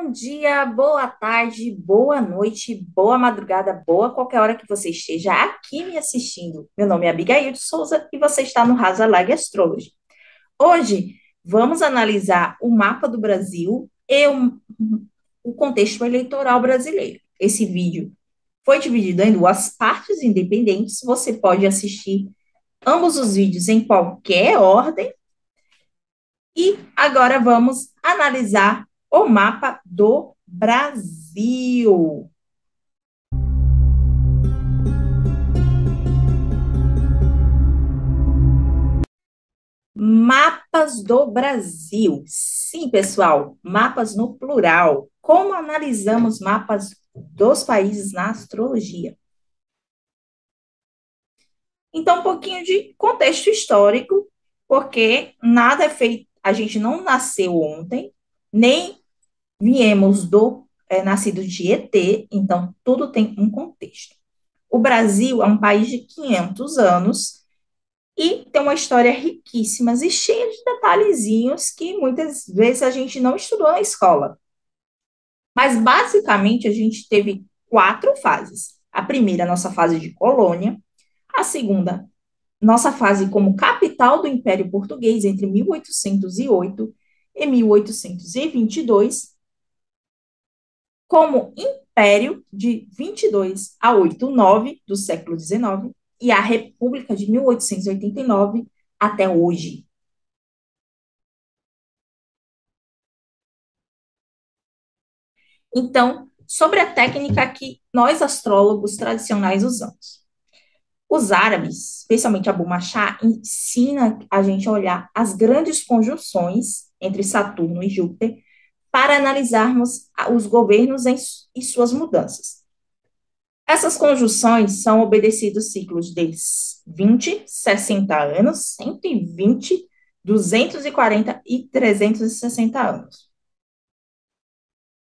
Bom dia, boa tarde, boa noite, boa madrugada, boa qualquer hora que você esteja aqui me assistindo. Meu nome é Abigail de Souza e você está no Rasa Lag Astrology. Hoje vamos analisar o mapa do Brasil e o contexto eleitoral brasileiro. Esse vídeo foi dividido em duas partes independentes. Você pode assistir ambos os vídeos em qualquer ordem. E agora vamos analisar o mapa do Brasil. Mapas do Brasil. Sim, pessoal, mapas no plural. Como analisamos mapas dos países na astrologia? Então, um pouquinho de contexto histórico, porque nada é feito, a gente não nasceu ontem, nem viemos do nascido de ET, então tudo tem um contexto. O Brasil é um país de 500 anos e tem uma história riquíssima e cheia de detalhezinhos que muitas vezes a gente não estudou na escola. Mas, basicamente, a gente teve quatro fases. A primeira, nossa fase de colônia. A segunda, nossa fase como capital do Império Português, entre 1808 e 1822. Como Império de 22 a 89 do século XIX e a República de 1889 até hoje. Então, sobre a técnica que nós astrólogos tradicionais usamos. Os árabes, especialmente Abu Machá, ensina a gente a olhar as grandes conjunções entre Saturno e Júpiter para analisarmos os governos e suas mudanças. Essas conjunções são obedecidos ciclos de 20, 60 anos, 120, 240 e 360 anos.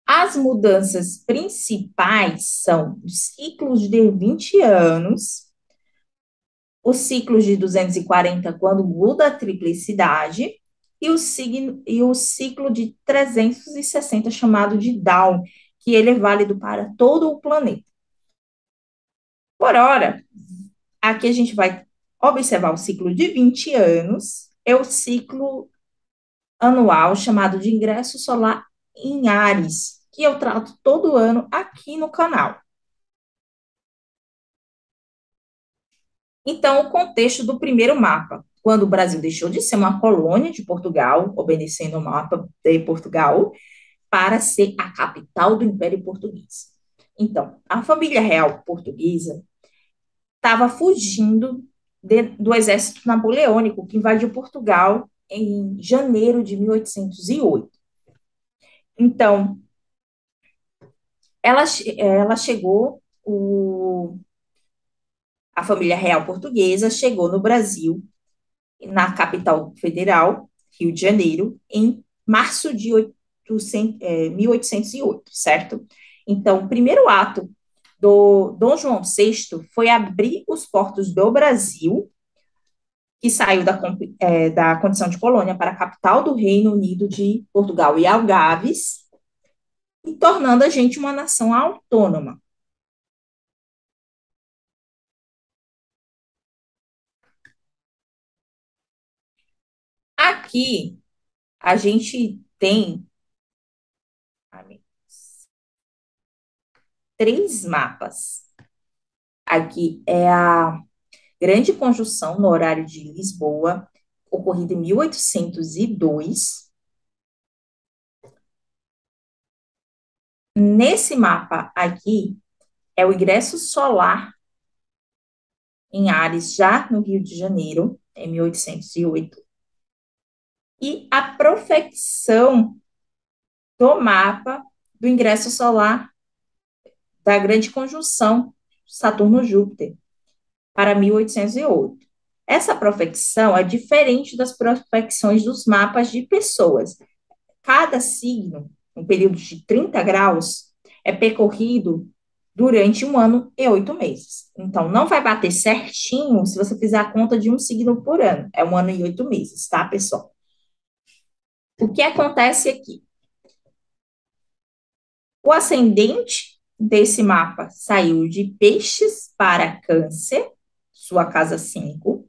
As mudanças principais são os ciclos de 20 anos, os ciclos de 240, quando muda a triplicidade, e o ciclo de 360, chamado de Down, que ele é válido para todo o planeta. Por hora, aqui a gente vai observar o ciclo de 20 anos, é o ciclo anual chamado de ingresso solar em Áries, que eu trato todo ano aqui no canal. Então, o contexto do primeiro mapa, quando o Brasil deixou de ser uma colônia de Portugal, obedecendo o mapa de Portugal, para ser a capital do Império Português. Então, a família real portuguesa estava fugindo do exército napoleônico que invadiu Portugal em janeiro de 1808. Então, ela chegou, a família real portuguesa chegou no Brasil, na capital federal, Rio de Janeiro, em março de 1808, certo? Então, o primeiro ato do Dom João VI foi abrir os portos do Brasil, que saiu da condição de colônia para a capital do Reino Unido de Portugal e Algarves, e tornando a gente uma nação autônoma. Aqui, a gente tem três mapas. Aqui é a Grande Conjunção no horário de Lisboa, ocorrida em 1802. Nesse mapa aqui é o ingresso solar em Áries, já no Rio de Janeiro, em 1808. E a profecção do mapa do ingresso solar da Grande Conjunção Saturno-Júpiter para 1808. Essa profecção é diferente das profecções dos mapas de pessoas. Cada signo, um período de 30 graus, é percorrido durante 1 ano e 8 meses. Então, não vai bater certinho se você fizer a conta de um signo por ano. É 1 ano e 8 meses, tá, pessoal? O que acontece aqui? O ascendente desse mapa saiu de Peixes para Câncer, sua casa 5.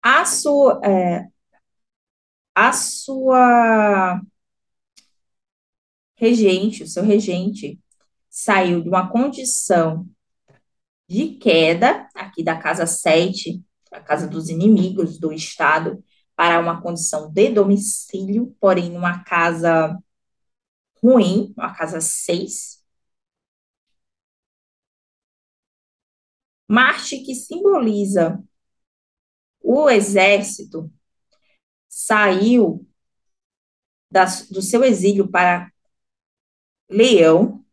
A sua, a sua regente, o seu regente, saiu de uma condição de queda, aqui da casa 7, a casa dos inimigos do Estado, para uma condição de domicílio, porém numa casa ruim, uma casa 6. Marte, que simboliza o exército, saiu do seu exílio para Leão,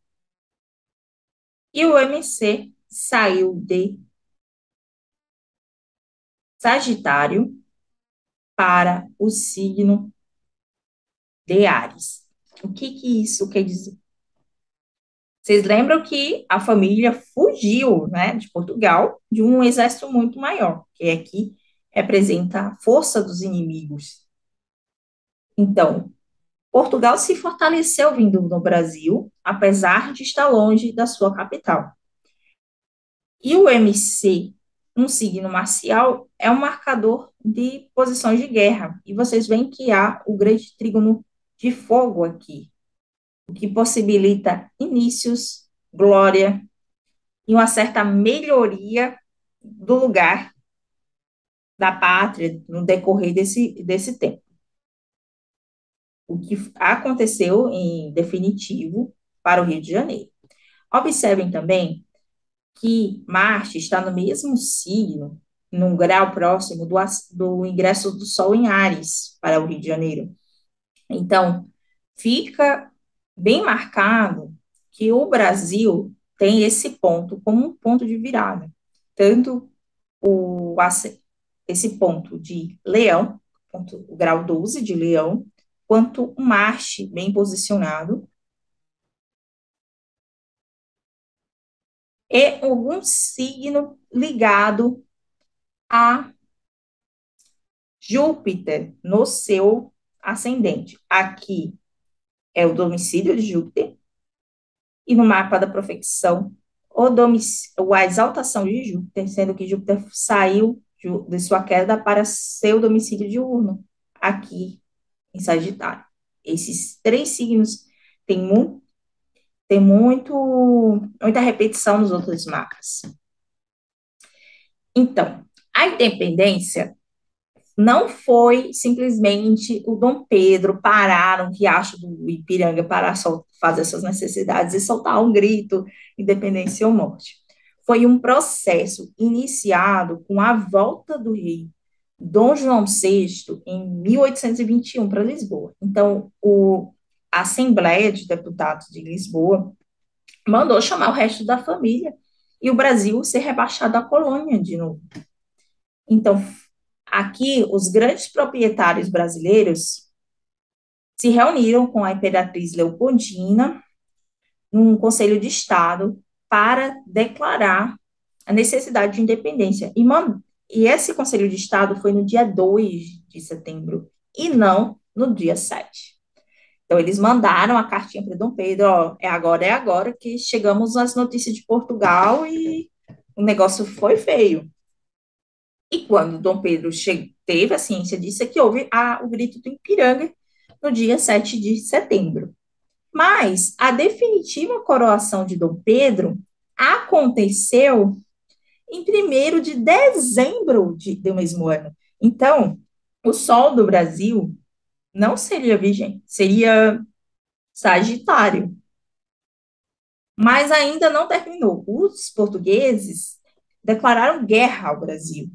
e o MC saiu de Sagitário para o signo de Áries. O que que isso quer dizer? Vocês lembram que a família fugiu, né, de Portugal, de um exército muito maior, que aqui representa a força dos inimigos. Então, Portugal se fortaleceu vindo no Brasil, apesar de estar longe da sua capital. E o MC, um signo marcial, é um marcador de posições de guerra. E vocês veem que há o grande trígono de fogo aqui, o que possibilita inícios, glória e uma certa melhoria do lugar da pátria no decorrer desse tempo. O que aconteceu em definitivo para o Rio de Janeiro. Observem também que Marte está no mesmo signo, num grau próximo do ingresso do Sol em Áries para o Rio de Janeiro. Então, fica bem marcado que o Brasil tem esse ponto como um ponto de virada. Tanto o, esse ponto de Leão, o grau 12 de Leão, quanto o Marte bem posicionado, e algum signo ligado a Júpiter no seu ascendente. Aqui é o domicílio de Júpiter, e no mapa da profecção, a exaltação de Júpiter, sendo que Júpiter saiu de sua queda para seu domicílio diurno, aqui em Sagitário. Esses três signos têm, muita repetição nos outros mapas. Então, a independência não foi simplesmente o Dom Pedro parar no riacho do Ipiranga para fazer suas necessidades e soltar um grito, independência ou morte. Foi um processo iniciado com a volta do rei Dom João VI em 1821 para Lisboa. Então, a Assembleia de Deputados de Lisboa mandou chamar o resto da família e o Brasil ser rebaixado à colônia de novo. Então, aqui, os grandes proprietários brasileiros se reuniram com a Imperatriz Leopoldina num Conselho de Estado para declarar a necessidade de independência. E esse Conselho de Estado foi no dia 2 de setembro e não no dia 7. Então, eles mandaram a cartinha para Dom Pedro, ó, é agora que chegamos às notícias de Portugal e o negócio foi feio. E quando Dom Pedro teve a ciência disso, é que houve o grito do Ipiranga no dia 7 de setembro. Mas a definitiva coroação de Dom Pedro aconteceu em 1º de dezembro do mesmo ano. Então, o Sol do Brasil não seria Virgem, seria Sagitário. Mas ainda não terminou. Os portugueses declararam guerra ao Brasil.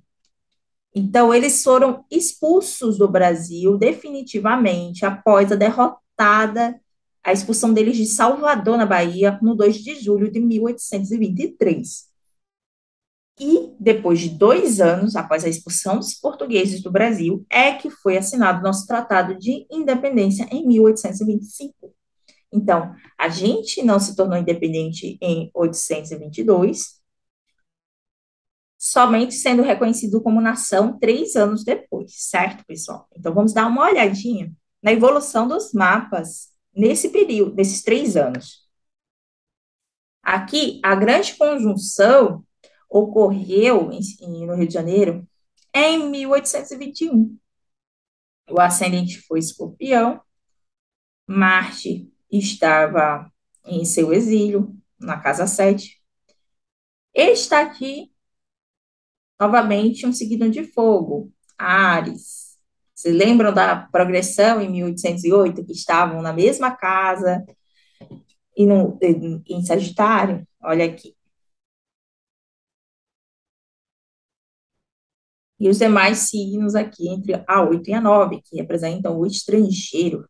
Então, eles foram expulsos do Brasil definitivamente após a expulsão deles de Salvador, na Bahia, no 2 de julho de 1823. E depois de 2 anos, após a expulsão dos portugueses do Brasil, é que foi assinado o nosso Tratado de Independência em 1825. Então, a gente não se tornou independente em 1822, somente sendo reconhecido como nação 3 anos depois, certo, pessoal? Então, vamos dar uma olhadinha na evolução dos mapas nesse período, nesses 3 anos. Aqui, a grande conjunção ocorreu no Rio de Janeiro em 1821. O ascendente foi Escorpião, Marte estava em seu exílio, na casa 7. Está aqui, novamente, um signo de fogo, Áries. Vocês lembram da progressão em 1808, que estavam na mesma casa e em Sagitário? Olha aqui. E os demais signos aqui, entre a 8 e a 9, que representam o estrangeiro.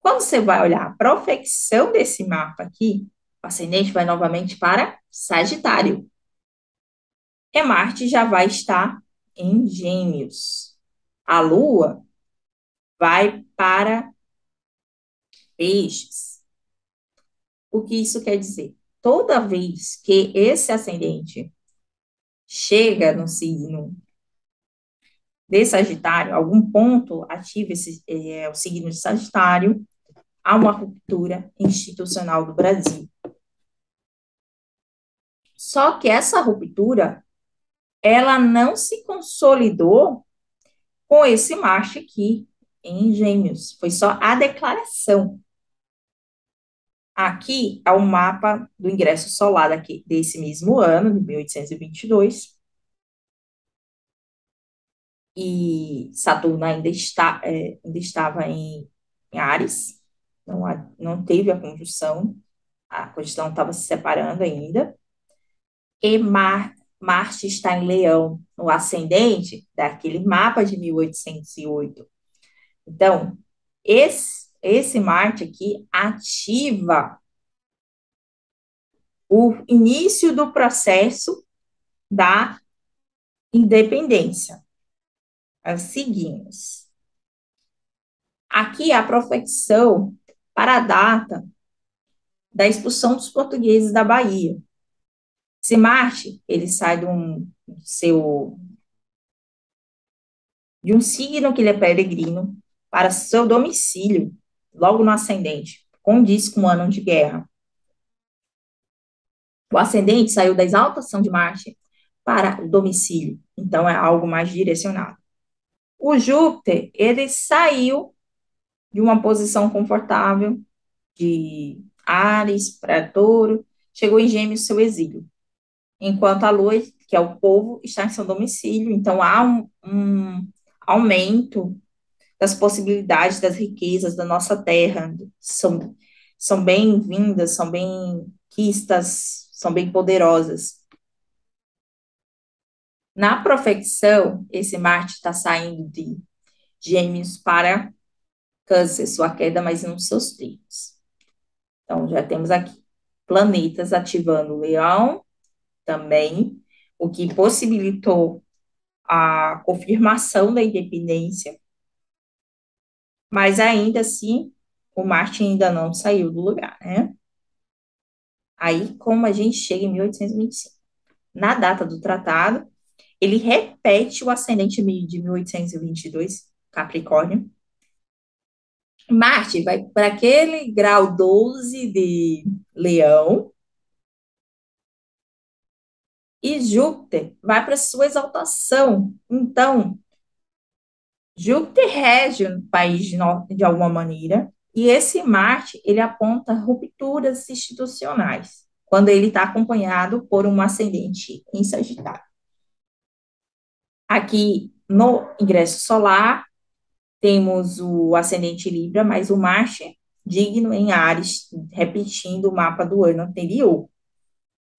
Quando você vai olhar a profecção desse mapa aqui, o ascendente vai novamente para Sagitário. E Marte já vai estar em Gêmeos. A Lua vai para Peixes. O que isso quer dizer? Toda vez que esse ascendente chega no signo de Sagitário, algum ponto ativa o signo de Sagitário, há uma ruptura institucional do Brasil. Só que essa ruptura, ela não se consolidou com esse Marte aqui em Gêmeos. Foi só a declaração. Aqui é o mapa do ingresso solar desse mesmo ano, de 1822. E Saturno ainda estava em Áries, não teve a conjunção estava se separando ainda. E Marte está em Leão, no ascendente daquele mapa de 1808. Então, esse Marte aqui ativa o início do processo da independência. As seguintes. Aqui é a profecção para a data da expulsão dos portugueses da Bahia. Se Marte, ele sai de um signo que ele é peregrino para seu domicílio, logo no ascendente, condiz com o ano de guerra. O ascendente saiu da exaltação de Marte para o domicílio, então é algo mais direcionado. O Júpiter, ele saiu de uma posição confortável de Áries para Touro, chegou em Gêmeos, seu exílio. Enquanto a Lua, que é o povo, está em seu domicílio, então há um aumento das possibilidades, das riquezas da nossa terra, são bem-vindas, são bem quistas, são bem poderosas. Na profecção, esse Marte está saindo de Gêmeos para Câncer, sua queda, mas nos seus trilhos. Então, já temos aqui planetas ativando o Leão também, o que possibilitou a confirmação da independência, mas ainda assim, o Marte ainda não saiu do lugar, né? Aí, como a gente chega em 1825? Na data do tratado, ele repete o ascendente de 1822, Capricórnio. Marte vai para aquele grau 12 de Leão, e Júpiter vai para sua exaltação. Então, Júpiter rege o país de alguma maneira, e esse Marte, ele aponta rupturas institucionais, quando ele está acompanhado por um ascendente em Sagitário. Aqui no ingresso solar, temos o ascendente Libra, mas o Marte digno em Áries, repetindo o mapa do ano anterior,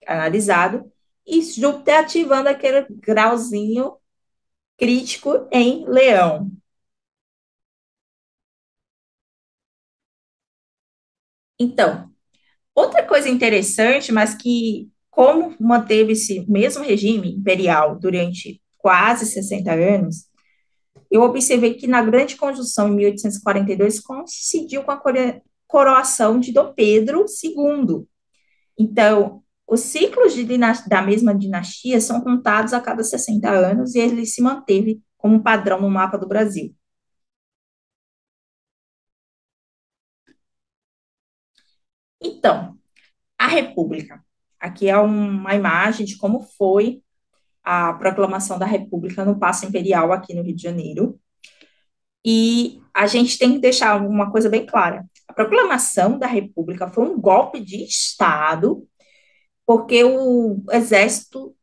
analisado, e Júpiter ativando aquele grauzinho crítico em Leão. Então, outra coisa interessante, mas que, como manteve esse mesmo regime imperial durante quase 60 anos, eu observei que na grande conjunção em 1842 coincidiu com a coroação de Dom Pedro II. Então, Os ciclos da mesma dinastia são contados a cada 60 anos e ele se manteve como um padrão no mapa do Brasil. Então, a República. Aqui é uma imagem de como foi a proclamação da República no Paço Imperial aqui no Rio de Janeiro. E a gente tem que deixar uma coisa bem clara. A proclamação da República foi um golpe de Estado, porque o Exército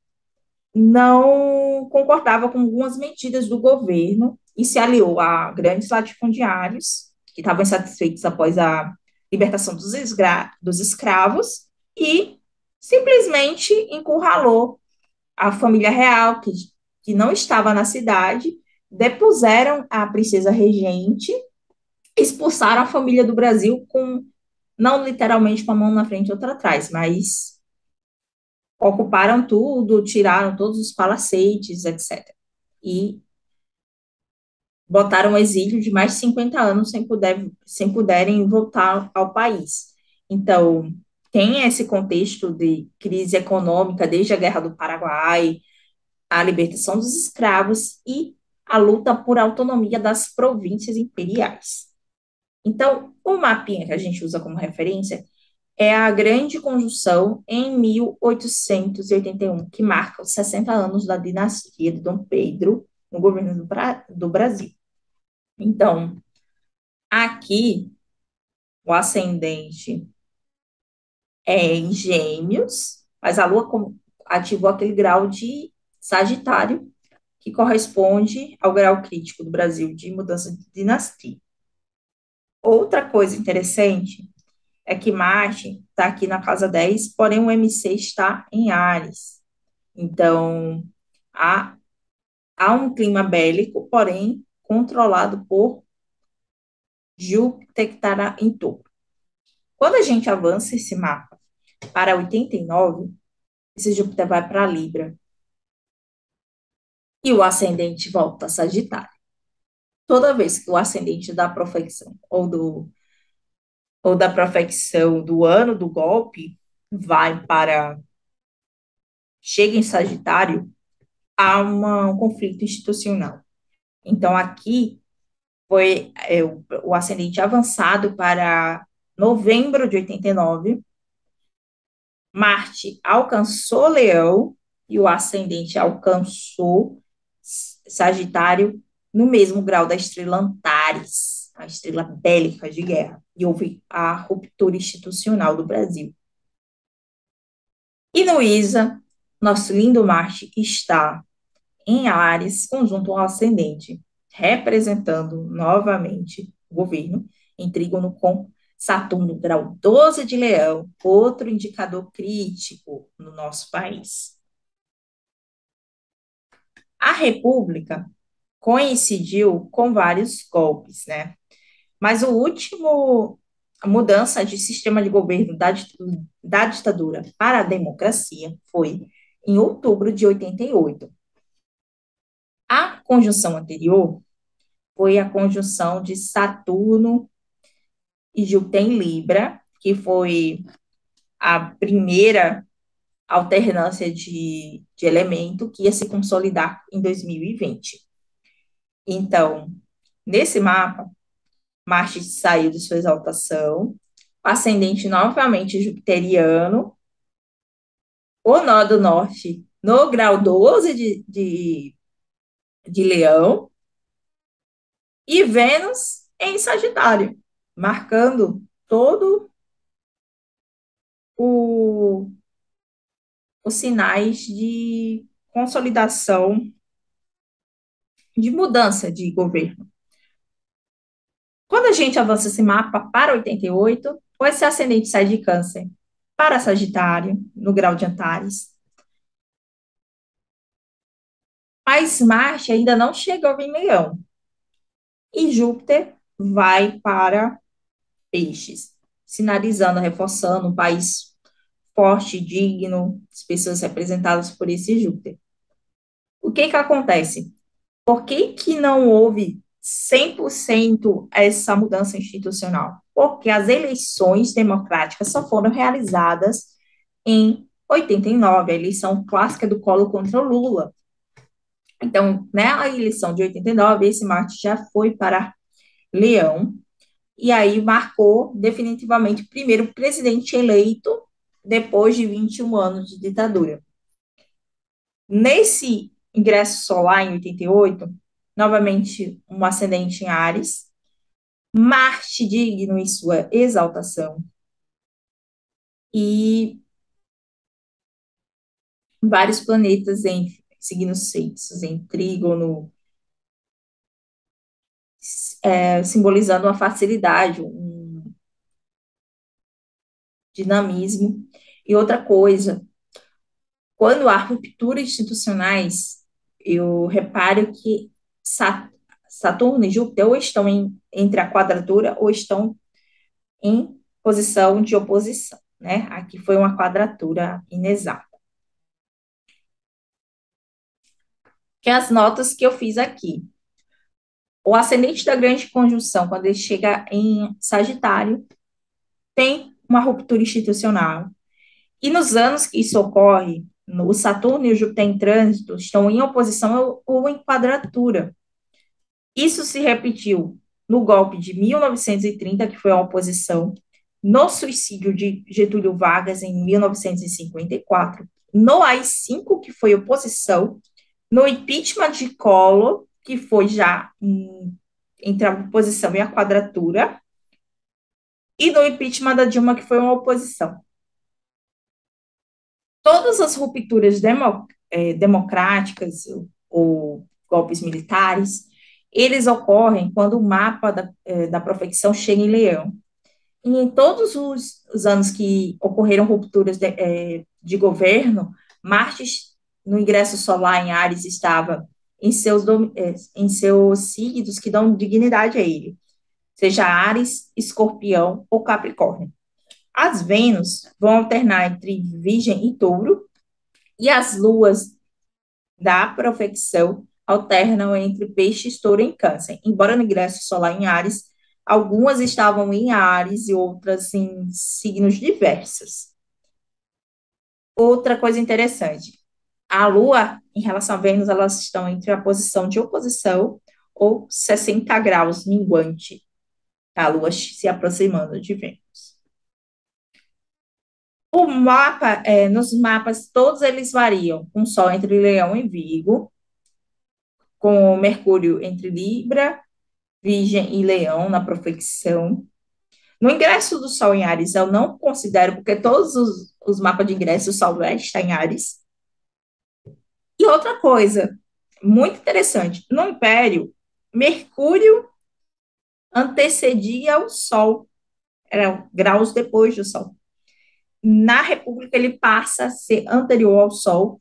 não concordava com algumas medidas do governo e se aliou a grandes latifundiários que estavam insatisfeitos após a libertação dos escravos e simplesmente encurralou a família real, que não estava na cidade, depuseram a princesa regente, expulsaram a família do Brasil com, não literalmente com a mão na frente e outra atrás, mas ocuparam tudo, tiraram todos os palacetes, etc. E botaram um exílio de mais de 50 anos sem poderem voltar ao país. Então, tem esse contexto de crise econômica desde a Guerra do Paraguai, a libertação dos escravos e a luta por autonomia das províncias imperiais. Então, o mapinha que a gente usa como referência é a Grande Conjunção em 1881, que marca os 60 anos da dinastia de Dom Pedro no governo do Brasil. Então, aqui, o ascendente é em Gêmeos, mas a Lua ativou aquele grau de Sagitário, que corresponde ao grau crítico do Brasil de mudança de dinastia. Outra coisa interessante é que Marte está aqui na casa 10, porém o MC está em Áries. Então, há, há um clima bélico, porém controlado por Júpiter, que está em touro. Quando a gente avança esse mapa para 89, esse Júpiter vai para Libra e o ascendente volta a Sagitário. Toda vez que o ascendente da profecção ou da profecção do ano do golpe vai para chega em Sagitário, há um conflito institucional. Então, aqui foi o ascendente avançado para novembro de 89, Marte alcançou Leão e o ascendente alcançou Sagitário no mesmo grau da estrela Antares, a estrela bélica de guerra. E houve a ruptura institucional do Brasil. E no ISA, nosso lindo Marte está em Áries, conjunto ao ascendente, representando novamente o governo, em trígono com Saturno, grau 12 de Leão, outro indicador crítico no nosso país. A República coincidiu com vários golpes, né? Mas o último a mudança de sistema de governo da ditadura para a democracia foi em outubro de 88. A conjunção anterior foi a conjunção de Saturno e Júpiter em Libra, que foi a primeira alternância de elemento que ia se consolidar em 2020. Então, nesse mapa, Marte saiu de sua exaltação, ascendente novamente jupiteriano, o nó do norte no grau 12 de Leão, e Vênus em Sagitário, marcando todo o, os sinais de consolidação, de mudança de governo. Quando a gente avança esse mapa para 88, ou esse ascendente sai de Câncer para Sagitário, no grau de Antares, mas Marte ainda não chegou em Leão, e Júpiter vai para Peixes, sinalizando, reforçando um país forte, digno, as pessoas representadas por esse Júpiter. O que que acontece? Por que que não houve 100% essa mudança institucional? Porque as eleições democráticas só foram realizadas em 89, a eleição clássica do Collor contra o Lula. Então, né, a eleição de 89, esse Marte já foi para Leão, e aí marcou definitivamente o primeiro presidente eleito depois de 21 anos de ditadura. Nesse ingresso solar, em 88, novamente um ascendente em Áries, Marte digno em sua exaltação, e vários planetas em signos fixos, em trígono, simbolizando uma facilidade, um dinamismo. E outra coisa, quando há rupturas institucionais, eu reparo que Saturno e Júpiter ou estão entre a quadratura ou estão em posição de oposição, né? Aqui foi uma quadratura inexata. Que é as notas que eu fiz aqui. O ascendente da grande conjunção, quando ele chega em Sagitário, tem uma ruptura institucional. E nos anos que isso ocorre, o Saturno e o Júpiter em trânsito estão em oposição ou em quadratura. Isso se repetiu no golpe de 1930, que foi a oposição, no suicídio de Getúlio Vargas em 1954, no AI-5, que foi oposição, no impeachment de Collor, que foi já entre a oposição e a quadratura, e no impeachment da Dilma, que foi uma oposição. Todas as rupturas democráticas ou golpes militares, eles ocorrem quando o mapa da profecção chega em Leão. E em todos os anos que ocorreram rupturas de governo, Marte, no ingresso solar em Áries, estava em seus signos que dão dignidade a ele, seja Áries, Escorpião ou Capricórnio. As Vênus vão alternar entre Virgem e Touro, e as luas da profecção alternam entre Peixes, Touro e Câncer. Embora no ingresso solar em Áries, algumas estavam em Áries e outras em signos diversos. Outra coisa interessante, a Lua, em relação a Vênus, elas estão entre a posição de oposição ou 60 graus minguante, a Lua se aproximando de Vênus. O mapa, nos mapas, todos eles variam, com Sol entre Leão e Virgo, com Mercúrio entre Libra, Virgem e Leão na profecção. No ingresso do Sol em Áries, eu não considero, porque todos os mapas de ingresso, o Sol está em Áries. E outra coisa, muito interessante, no Império, Mercúrio antecedia o Sol, eram graus depois do Sol. Na República, ele passa a ser anterior ao Sol,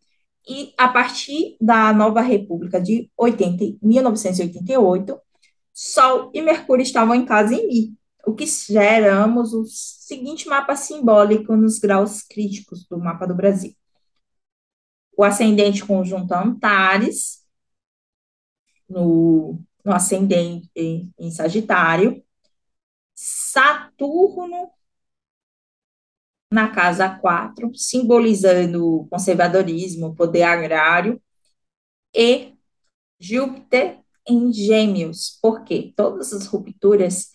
e a partir da nova República de 1988, Sol e Mercúrio estavam em casa em Mi, o que geramos o seguinte mapa simbólico nos graus críticos do mapa do Brasil. O ascendente conjunto Antares, no ascendente em Sagitário, Saturno na casa 4, simbolizando conservadorismo, poder agrário, e Júpiter em Gêmeos, porque todas as rupturas,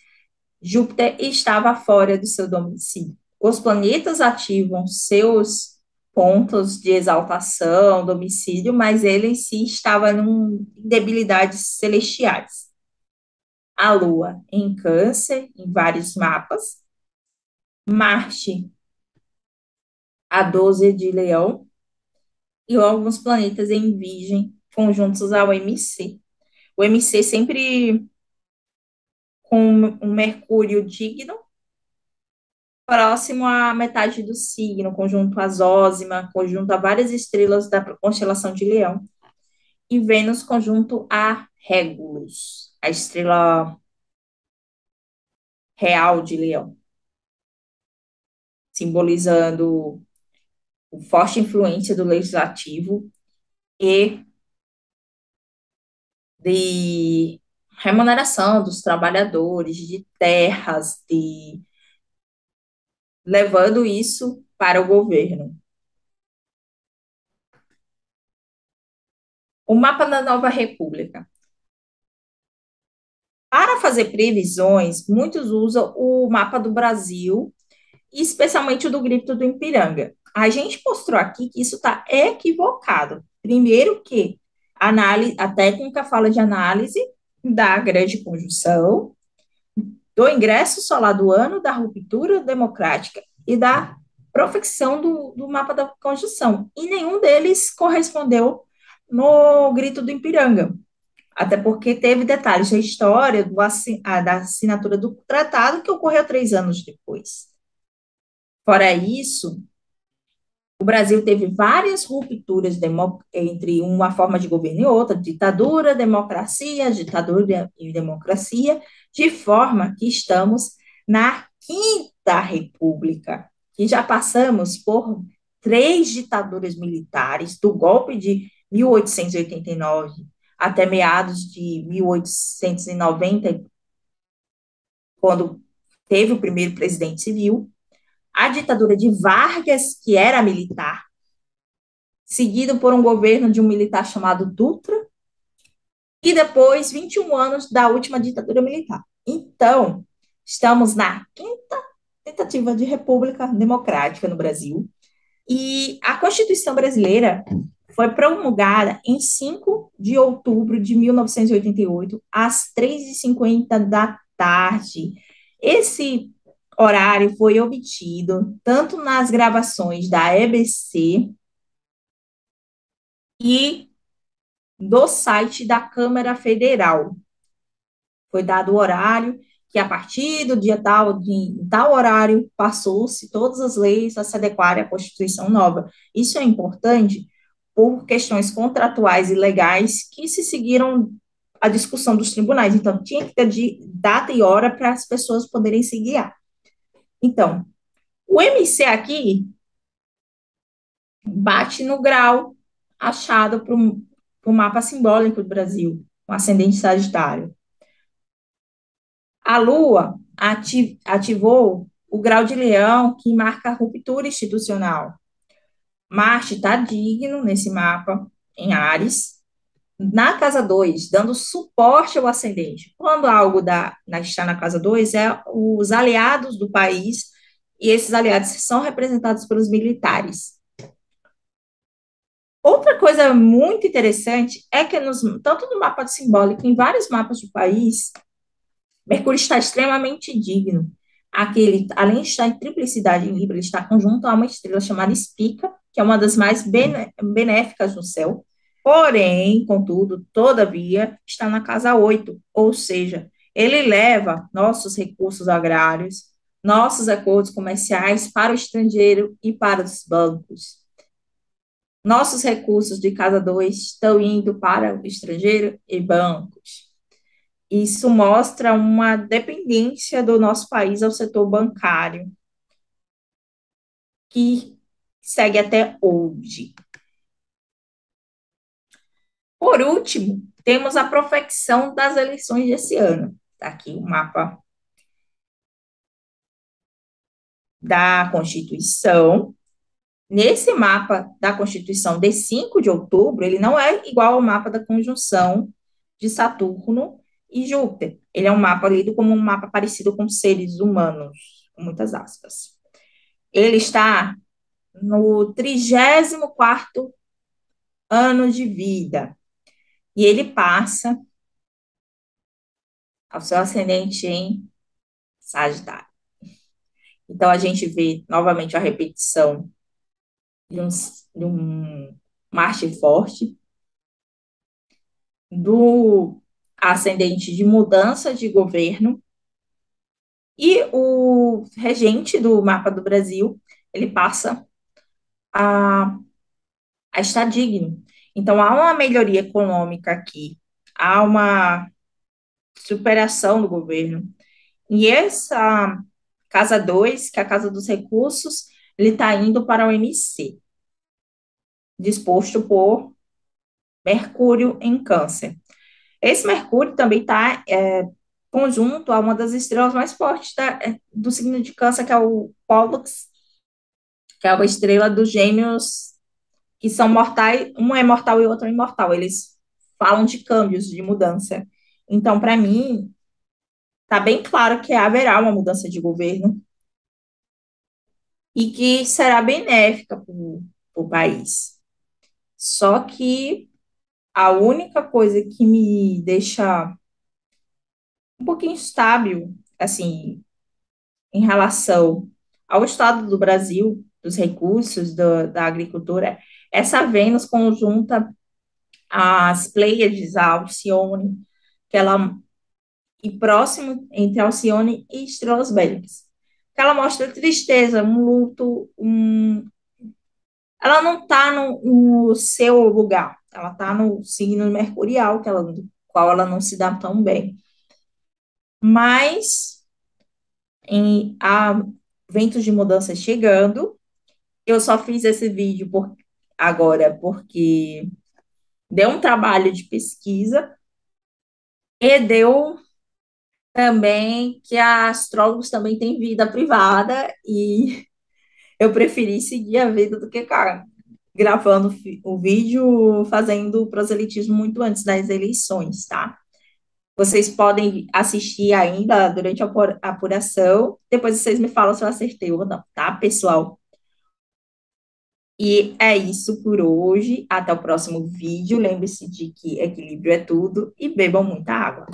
Júpiter estava fora do seu domicílio. Os planetas ativam seus pontos de exaltação, domicílio, mas ele em si estava em debilidades celestiais. A Lua em Câncer, em vários mapas, Marte a 12 de Leão, e alguns planetas em Virgem, conjuntos ao MC. O MC sempre com um Mercúrio digno, próximo à metade do signo, conjunto a Zósima, conjunto a várias estrelas da constelação de Leão, e Vênus conjunto a Régulus, a estrela real de Leão, simbolizando a forte influência do legislativo e de remuneração dos trabalhadores, de terras, de levando isso para o governo. O mapa da nova república. Para fazer previsões, muitos usam o mapa do Brasil, especialmente o do Grito do Ipiranga. A gente mostrou aqui que isso está equivocado. Primeiro que a técnica fala de análise da grande conjunção, do ingresso solar do ano, da ruptura democrática e da profecção do mapa da conjunção. E nenhum deles correspondeu no Grito do Ipiranga. Até porque teve detalhes da história da assinatura do tratado que ocorreu 3 anos depois. Fora isso, o Brasil teve várias rupturas entre uma forma de governo e outra, ditadura e democracia, de forma que estamos na Quinta República, que já passamos por 3 ditaduras militares, do golpe de 1889 até meados de 1890, quando teve o primeiro presidente civil, a ditadura de Vargas, que era militar, seguido por um governo de um militar chamado Dutra, e depois 21 anos da última ditadura militar. Então, estamos na quinta tentativa de república democrática no Brasil, e a Constituição brasileira foi promulgada em 5 de outubro de 1988, às 3h50 da tarde. Esse horário foi obtido tanto nas gravações da EBC e do site da Câmara Federal. Foi dado o horário que, a partir do dia tal, de tal horário, passou-se todas as leis a se adequarem à Constituição nova. Isso é importante por questões contratuais e legais que se seguiram a discussão dos tribunais. Então, tinha que ter data e hora para as pessoas poderem se guiar. Então, o MC aqui bate no grau achado para o mapa simbólico do Brasil, o ascendente sagitário. A Lua ativou o grau de Leão, que marca a ruptura institucional. Marte está digno nesse mapa, em Áries, na casa 2, dando suporte ao ascendente. Quando algo está na casa 2, é os aliados do país, e esses aliados são representados pelos militares. Outra coisa muito interessante é que, tanto no mapa simbólico, em vários mapas do país, Mercúrio está extremamente digno. Aquele, além de estar em triplicidade em Libra, ele está conjunto a uma estrela chamada Spica, que é uma das mais benéficas no céu. Porém, contudo, todavia, está na casa 8, ou seja, ele leva nossos recursos agrários, nossos acordos comerciais para o estrangeiro e para os bancos. Nossos recursos de casa 2 estão indo para o estrangeiro e bancos. Isso mostra uma dependência do nosso país ao setor bancário, que segue até hoje. Por último, temos a profecção das eleições desse ano. Está aqui o mapa da Constituição. Nesse mapa da Constituição de 5 de outubro, ele não é igual ao mapa da conjunção de Saturno e Júpiter. Ele é um mapa lido como um mapa parecido com seres humanos, com muitas aspas. Ele está no 34º ano de vida, e ele passa ao seu ascendente em Sagitário. Então, a gente vê novamente a repetição de um Marte forte, do ascendente de mudança de governo, e o regente do mapa do Brasil, ele passa a, a estar digno. Então, há uma melhoria econômica aqui, há uma superação do governo. E essa casa 2, que é a casa dos recursos, ele está indo para o MC, disposto por Mercúrio em Câncer. Esse Mercúrio também está conjunto a uma das estrelas mais fortes do signo de Câncer, que é o Pollux, que é uma estrela dos gêmeos, que são mortais, um é mortal e o outro é imortal. Eles falam de câmbios, de mudança. Então, para mim, está bem claro que haverá uma mudança de governo e que será benéfica para o país. Só que a única coisa que me deixa um pouquinho instável, assim, em relação ao estado do Brasil, dos recursos da agricultura, essa Vênus conjunta as Pleiades, a Alcione, que ela e próximo entre Alcione e Estrelas Bélicas. Que ela mostra tristeza, um luto, ela não está no seu lugar, ela está no signo mercurial, qual ela não se dá tão bem. Mas há ventos de mudança chegando. Eu só fiz esse vídeo agora porque deu um trabalho de pesquisa e deu também que astrólogos também têm vida privada e eu preferi seguir a vida do que, cara, gravando o vídeo, fazendo proselitismo muito antes das eleições, tá? Vocês podem assistir ainda durante a apuração, depois vocês me falam se eu acertei ou não, tá, pessoal? E é isso por hoje. Até o próximo vídeo. Lembre-se de que equilíbrio é tudo e bebam muita água.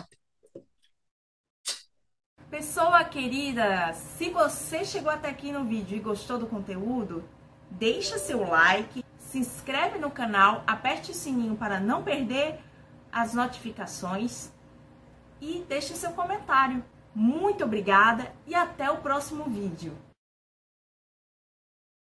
Pessoa querida, se você chegou até aqui no vídeo e gostou do conteúdo, deixa seu like, se inscreve no canal, aperte o sininho para não perder as notificações e deixe seu comentário. Muito obrigada e até o próximo vídeo.